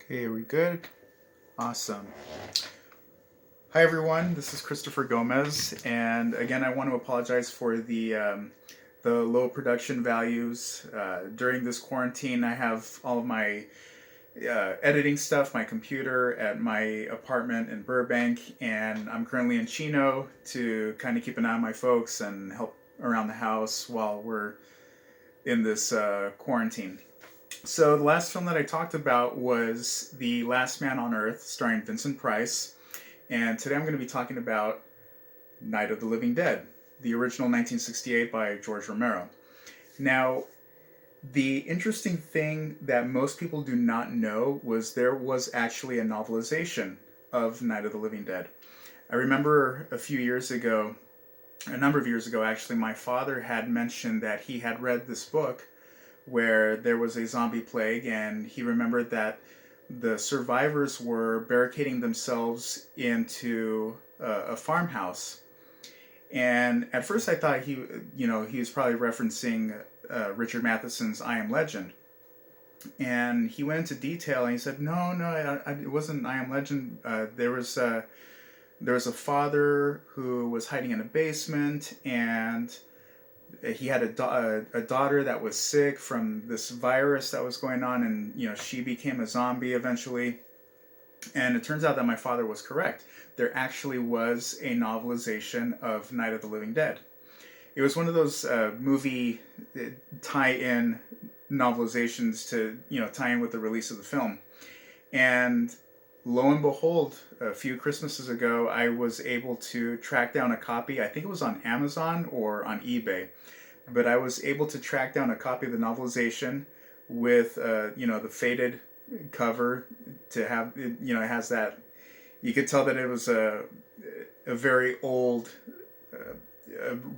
Okay, are we good? Awesome. Hi everyone, this is Christopher Gomez, and again, I want to apologize for the low production values during this quarantine. I have all of my editing stuff, my computer at my apartment in Burbank, and I'm currently in Chino to kind of keep an eye on my folks and help around the house while we're in this quarantine. So the last film that I talked about was The Last Man on Earth, starring Vincent Price. And today I'm going to be talking about Night of the Living Dead, the original 1968 by George Romero. Now, the interesting thing that most people do not know was there was actually a novelization of Night of the Living Dead. I remember a number of years ago actually, my father had mentioned that he had read this book where there was a zombie plague, and he remembered that the survivors were barricading themselves into a farmhouse. And at first, I thought he was probably referencing Richard Matheson's I Am Legend. And he went into detail, and he said, "No, it wasn't I Am Legend. There was a father who was hiding in a basement, and he had a daughter that was sick from this virus that was going on, and she became a zombie eventually. And it turns out that my father was correct. There actually was a novelization of Night of the Living Dead. It was one of those movie tie-in novelizations to tie in with the release of the film. And lo and behold, a few Christmases ago, I was able to track down a copy. I think it was on Amazon or on eBay, but I was able to track down a copy of the novelization with the faded cover to have it has that. You could tell that it was a very old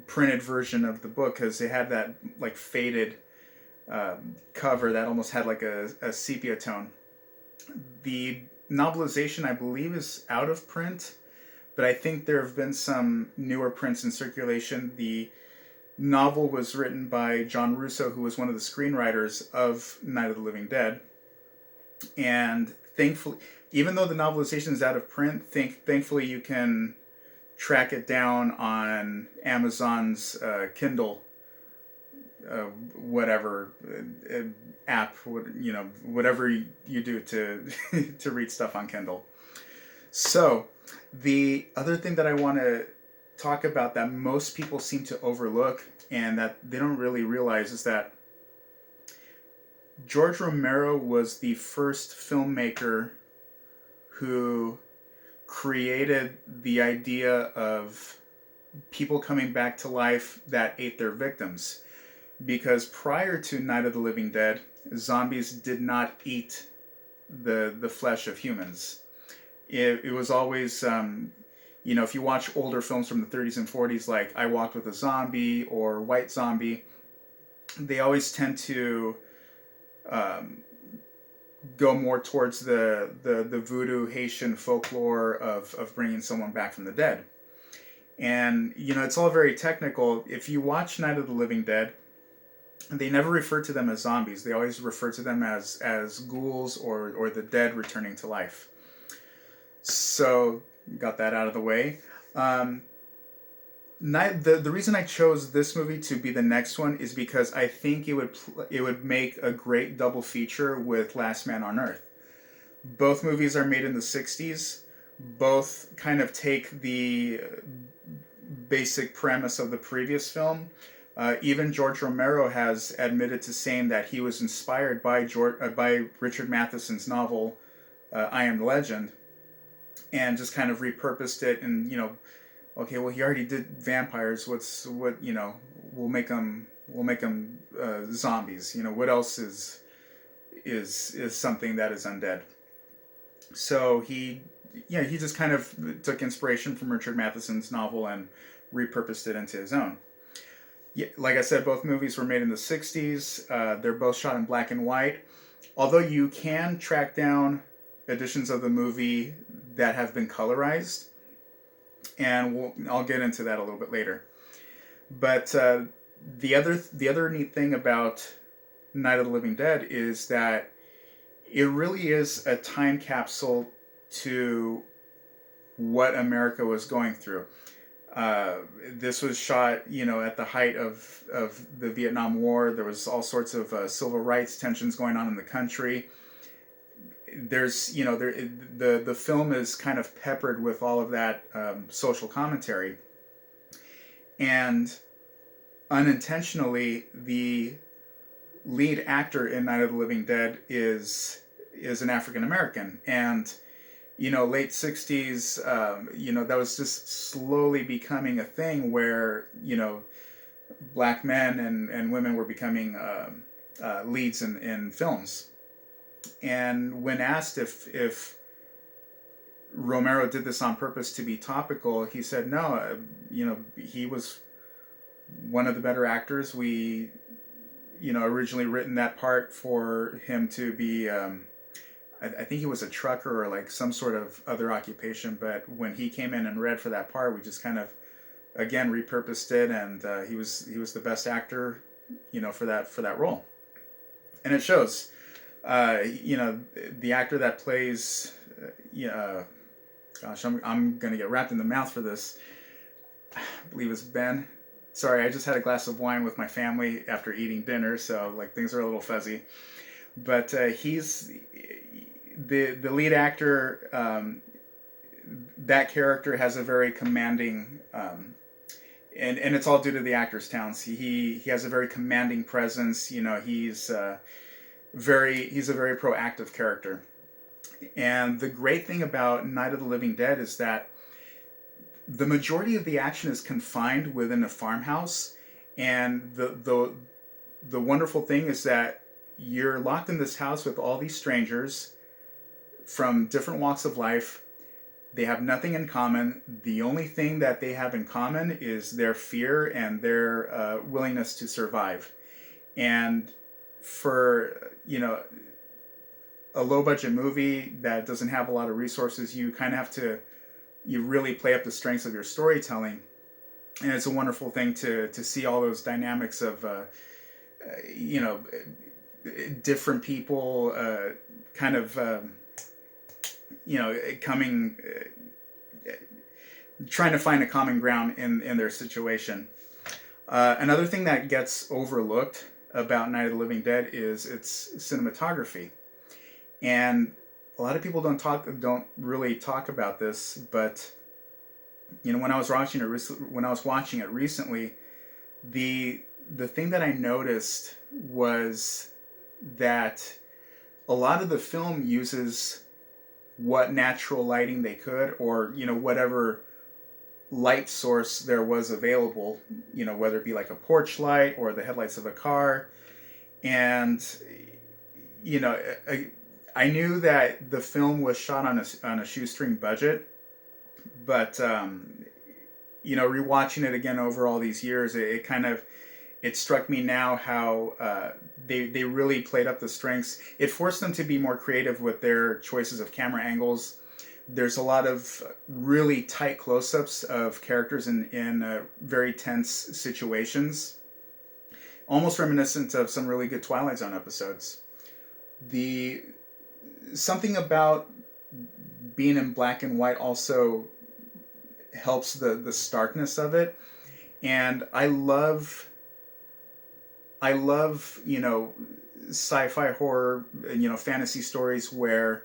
printed version of the book because it had that like faded cover that almost had like a sepia tone. The novelization, I believe, is out of print, but I think there have been some newer prints in circulation. The novel was written by John Russo, who was one of the screenwriters of Night of the Living Dead. And thankfully, even though the novelization is out of print, thankfully you can track it down on Amazon's Kindle, whatever app, whatever you do to to read stuff on Kindle. So, the other thing that I want to talk about that most people seem to overlook and that they don't really realize is that George Romero was the first filmmaker who created the idea of people coming back to life that ate their victims. Because prior to Night of the Living Dead, zombies did not eat the flesh of humans. It was always if you watch older films from the 30s and 40s, like I Walked with a Zombie or White Zombie, they always tend to go more towards the voodoo Haitian folklore of bringing someone back from the dead. And, it's all very technical. If you watch Night of the Living Dead, they never refer to them as zombies. They always refer to them as ghouls or the dead returning to life. So, got that out of the way. The reason I chose this movie to be the next one is because I think it would make a great double feature with Last Man on Earth. Both movies are made in the 60s. Both kind of take the basic premise of the previous film. Even George Romero has admitted to saying that he was inspired by Richard Matheson's novel I Am Legend, and just kind of repurposed it. And okay, well, he already did vampires. We'll make them zombies. What else is something that is undead? So he just kind of took inspiration from Richard Matheson's novel and repurposed it into his own. Yeah, like I said, both movies were made in the 60s. They're both shot in black and white. Although you can track down editions of the movie that have been colorized, and I'll get into that a little bit later. But the other neat thing about Night of the Living Dead is that it really is a time capsule to what America was going through. This was shot, at the height of the Vietnam War. There was all sorts of civil rights tensions going on in the country. There's, the film is kind of peppered with all of that social commentary, and unintentionally, the lead actor in Night of the Living Dead is an African American, and late 60s, that was just slowly becoming a thing where, black men and women were becoming leads in films. And when asked if Romero did this on purpose to be topical, he said no. He was one of the better actors. We, originally written that part for him to be. I think he was a trucker or like some sort of other occupation. But when he came in and read for that part, we just kind of again repurposed it, and he was the best actor, for that role, and it shows. The actor that plays, gosh, I'm gonna get wrapped in the mouth for this. I believe it's Ben. Sorry, I just had a glass of wine with my family after eating dinner, so like things are a little fuzzy. But he's the lead actor. That character has a very commanding, and it's all due to the actor's talents. He has a very commanding presence. He's a very proactive character. And the great thing about Night of the Living Dead is that the majority of the action is confined within a farmhouse, and the wonderful thing is that you're locked in this house with all these strangers from different walks of life. They have nothing in common. The only thing that they have in common is their fear and their willingness to survive. And for a low budget movie that doesn't have a lot of resources, you kind of have to really play up the strengths of your storytelling. And it's a wonderful thing to see all those dynamics of different people kind of coming trying to find a common ground in their situation. Another thing that gets overlooked about Night of the Living Dead is its cinematography, and a lot of people don't really talk about this. But when I was watching it recently, the thing that I noticed was that a lot of the film uses what natural lighting they could, or whatever light source there was available, whether it be like a porch light or the headlights of a car. And I knew that the film was shot on a shoestring budget, but rewatching it again over all these years, it struck me now how they really played up the strengths. It forced them to be more creative with their choices of camera angles. There's a lot of really tight close-ups of characters in very tense situations, almost reminiscent of some really good Twilight Zone episodes. Something about being in black and white also helps the starkness of it, and I love sci-fi horror, fantasy stories where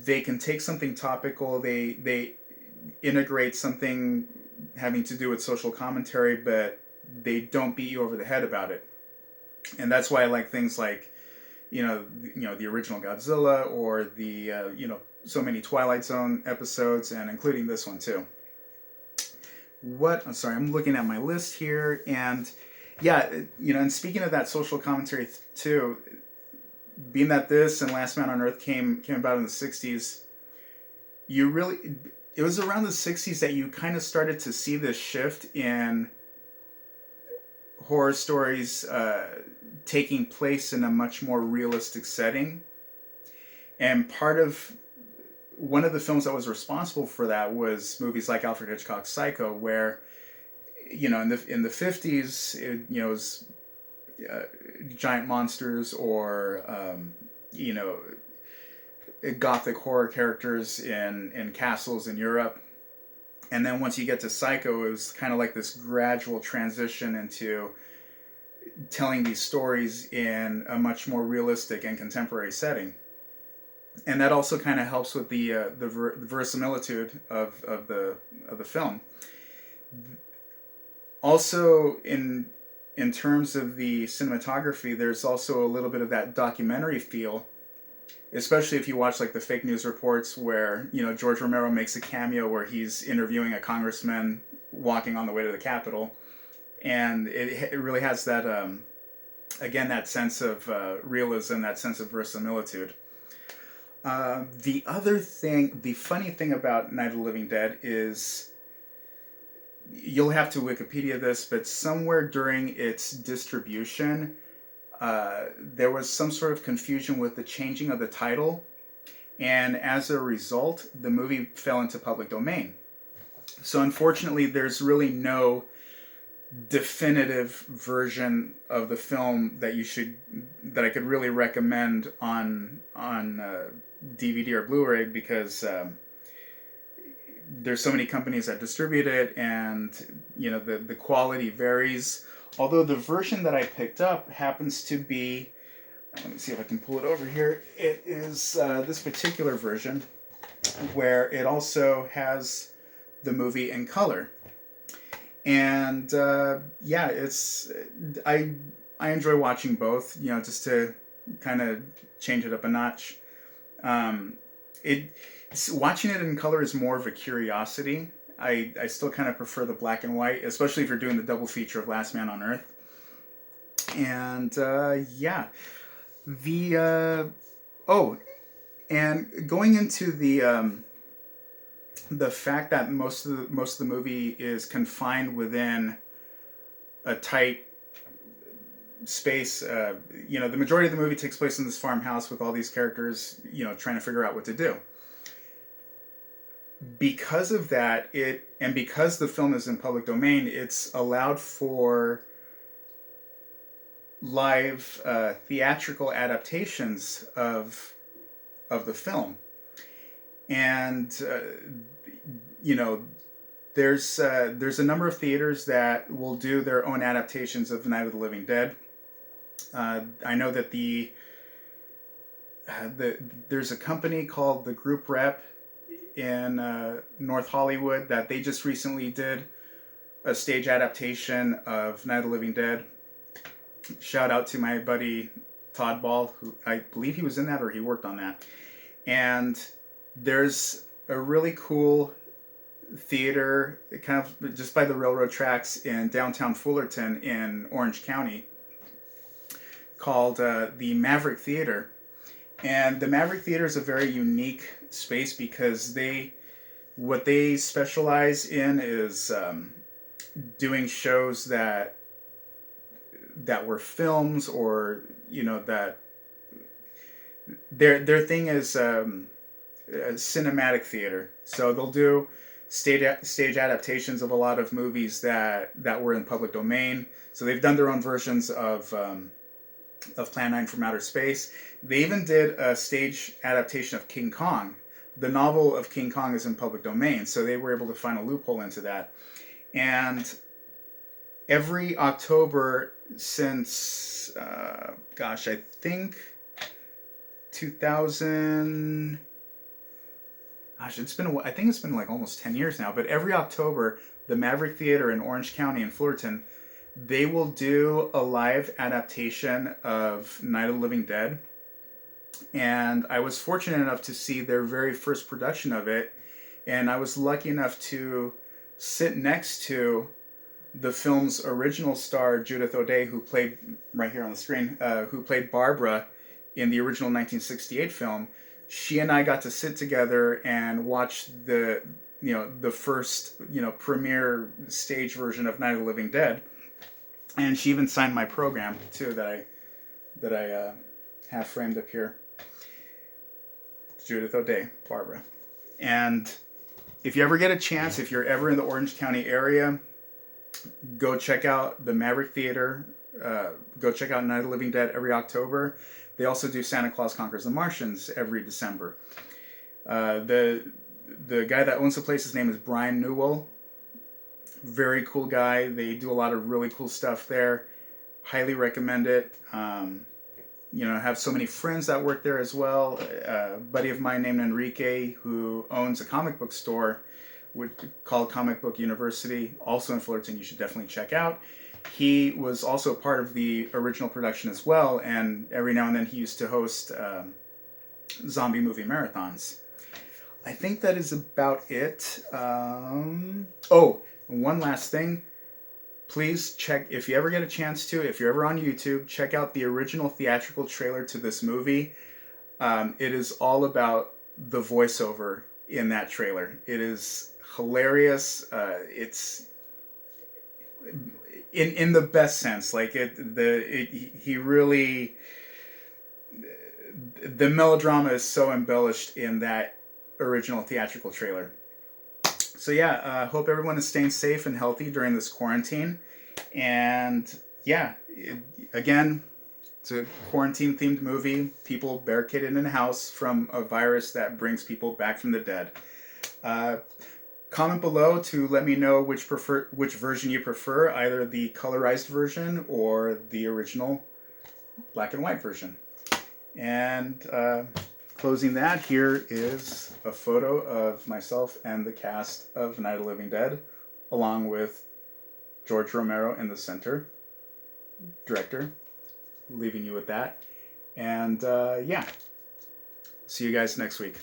they can take something topical, they integrate something having to do with social commentary, but they don't beat you over the head about it. And that's why I like things like the original Godzilla, or the so many Twilight Zone episodes, and including this one too. I'm sorry, I'm looking at my list here, and yeah, and speaking of that social commentary too, being that this and Last Man on Earth came about in the 60s, it was around the 60s that you kind of started to see this shift in horror stories taking place in a much more realistic setting. And one of the films that was responsible for that was movies like Alfred Hitchcock's Psycho, where in the 50s it was giant monsters, or you know, gothic horror characters in castles in Europe. And then once you get to Psycho, it was kind of like this gradual transition into telling these stories in a much more realistic and contemporary setting. And that also kind of helps with the verisimilitude of the film. Also, in terms of the cinematography, there's also a little bit of that documentary feel, especially if you watch like the fake news reports where George Romero makes a cameo where he's interviewing a congressman walking on the way to the Capitol, and it really has that again that sense of realism, that sense of verisimilitude. The funny thing about Night of the Living Dead is, you'll have to Wikipedia this, but somewhere during its distribution, there was some sort of confusion with the changing of the title, and as a result, the movie fell into public domain. So unfortunately, there's really no definitive version of the film that I could really recommend on DVD or Blu-ray, because there's so many companies that distribute it, and the quality varies. Although the version that I picked up happens to be, let me see if I can pull it over here. It is this particular version, where it also has the movie in color. And yeah, I enjoy watching both, just to kind of change it up a notch. Watching it in color is more of a curiosity. I still kind of prefer the black and white, especially if you're doing the double feature of Last Man on Earth. And yeah, and going into the fact that most of the movie is confined within a tight space. The majority of the movie takes place in this farmhouse with all these characters, trying to figure out what to do. Because of that, and because the film is in public domain, it's allowed for live theatrical adaptations of the film. And there's a number of theaters that will do their own adaptations of Night of the Living Dead. I know that there's a company called the Group Rep in North Hollywood that they just recently did a stage adaptation of Night of the Living Dead. Shout out to my buddy Todd Ball, who I believe he was in that, or he worked on that. And there's a really cool theater kind of just by the railroad tracks in downtown Fullerton in Orange County called the Maverick Theater. And the Maverick Theater is a very unique space because what they specialize in is doing shows that were films, or that their thing is cinematic theater. So they'll do stage adaptations of a lot of movies that were in public domain. So they've done their own versions of Plan 9 from Outer Space. They even did a stage adaptation of King Kong. The novel of King Kong is in public domain, so they were able to find a loophole into that. And every October since, I think 2000... I think it's been like almost 10 years now, but every October, the Maverick Theater in Orange County in Fullerton, they will do a live adaptation of Night of the Living Dead. And I was fortunate enough to see their very first production of it, and I was lucky enough to sit next to the film's original star, Judith O'Dea, who played, right here on the screen, who played Barbara in the original 1968 film. She and I got to sit together and watch the first, premiere stage version of Night of the Living Dead. And she even signed my program too that I have framed up here. Judith O'Dea, Barbara. And if you ever get a chance, if you're ever in the Orange County area, go check out the Maverick Theater. Go check out Night of the Living Dead every October. They also do Santa Claus Conquers the Martians every December. The guy that owns the place, his name is Brian Newell. Very cool guy. They do a lot of really cool stuff there. Highly recommend it. I have so many friends that work there as well. A buddy of mine named Enrique, who owns a comic book store called Comic Book University, also in Fullerton, you should definitely check out. He was also part of the original production as well, and every now and then he used to host zombie movie marathons. I think that is about it. One last thing. Please check, if you ever get a chance to, if you're ever on YouTube, check out the original theatrical trailer to this movie. It is all about the voiceover in that trailer. It is hilarious. It's in the best sense. Like he really, the melodrama is so embellished in that original theatrical trailer. So yeah, hope everyone is staying safe and healthy during this quarantine. And yeah, again, it's a quarantine-themed movie. People barricaded in a house from a virus that brings people back from the dead. Comment below to let me know which version you prefer, either the colorized version or the original black and white version. And closing that, here is a photo of myself and the cast of Night of the Living Dead, along with George Romero in the center, director. Leaving you with that. And yeah, see you guys next week.